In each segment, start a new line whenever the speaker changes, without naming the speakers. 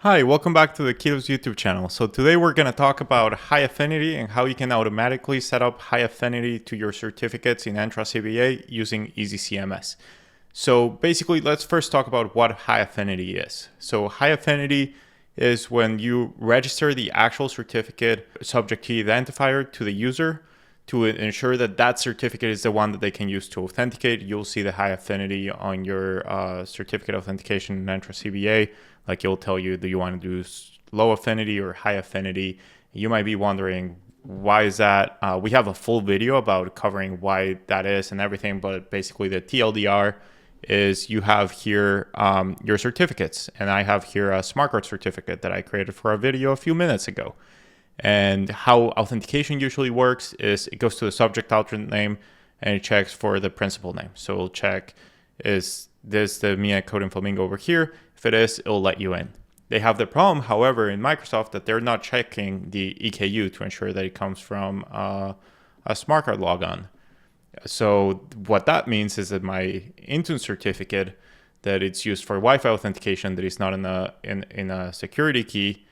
Hi, welcome back to the Kilo's YouTube channel. So today we're going to talk about high affinity and how you can automatically set up high affinity to your certificates in Entra CBA using EZCMS. So basically, let's first talk about what high affinity is. So high affinity is when you register the actual certificate subject key identifier to the user to ensure that that certificate is the one that they can use to authenticate. You'll see the high affinity on your certificate authentication in Entra CBA. Like it'll tell you, do you want to do low affinity or high affinity? You might be wondering, why is that? We have a full video about covering why that is and everything, but basically the TLDR is you have here your certificates, and I have here a smart card certificate that I created for a video a few minutes ago. And how authentication usually works is it goes to the subject alternate name and it checks for the principal name. So it'll check, is this the Mia Code and Flamingo over here? If it is, it'll let you in. They have the problem, however, in Microsoft that they're not checking the EKU to ensure that it comes from a smart card logon. So what that means is that my Intune certificate that it's used for Wi-Fi authentication that is not in a security key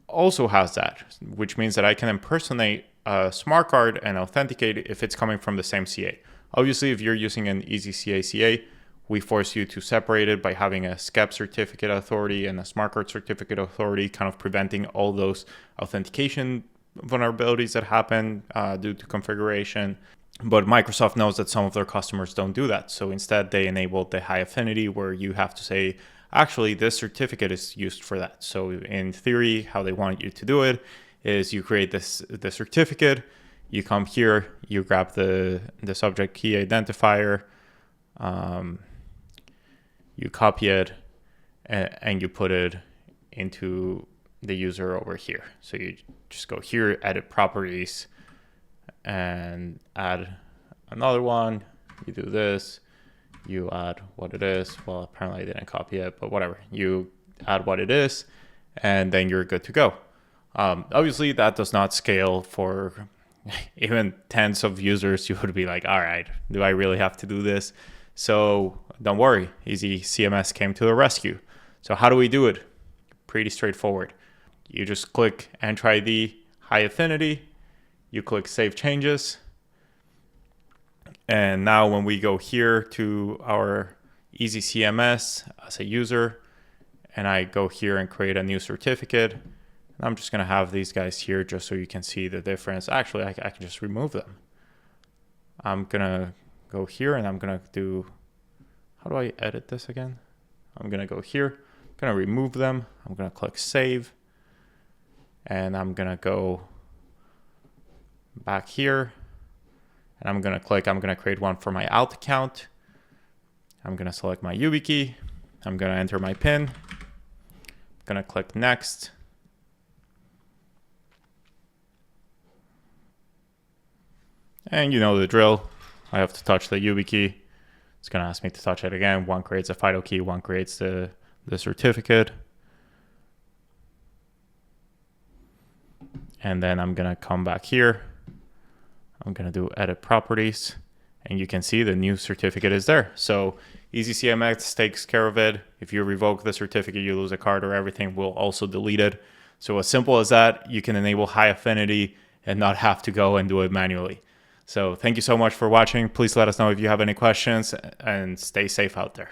also has that, which means that I can impersonate a smart card and authenticate if it's coming from the same CA. Obviously, if you're using an EZCA CA, we force you to separate it by having a SCEP certificate authority and a smart card certificate authority, kind of preventing all those authentication vulnerabilities that happen due to configuration. But Microsoft knows that some of their customers don't do that. So instead, they enabled the high affinity where you have to say, actually, this certificate is used for that. So in theory, how they want you to do it is you create the certificate, you come here, you grab the subject key identifier, you copy it, and you put it into the user over here. So you just go here, edit properties, and add another one. You do this, you add what it is. Well, apparently I didn't copy it, but whatever. You add what it is, and then you're good to go. Obviously, that does not scale for even tens of users. You would be like, all right, do I really have to do this? So don't worry, EZCMS came to the rescue. So how do we do it? Pretty straightforward. You just click Entra ID, high affinity, you click Save Changes, and now when we go here to our EZCMS as a user, and I go here and create a new certificate, I'm just gonna have these guys here just so you can see the difference. Actually, I can just remove them. I'm gonna go here and I'm gonna do, how do I edit this again? I'm gonna go here, I'm gonna remove them. I'm gonna click Save, and I'm gonna go back here, and I'm gonna create one for my alt account. I'm gonna select my YubiKey. I'm gonna enter my PIN. I'm gonna click Next. And you know the drill. I have to touch the YubiKey. It's gonna ask me to touch it again. One creates a FIDO key, one creates the certificate. And then I'm gonna come back here. I'm gonna do edit properties, and you can see the new certificate is there. So EZCMS takes care of it. If you revoke the certificate, you lose a card or everything, we'll also delete it. So as simple as that, you can enable high affinity and not have to go and do it manually. So thank you so much for watching. Please let us know if you have any questions, and stay safe out there.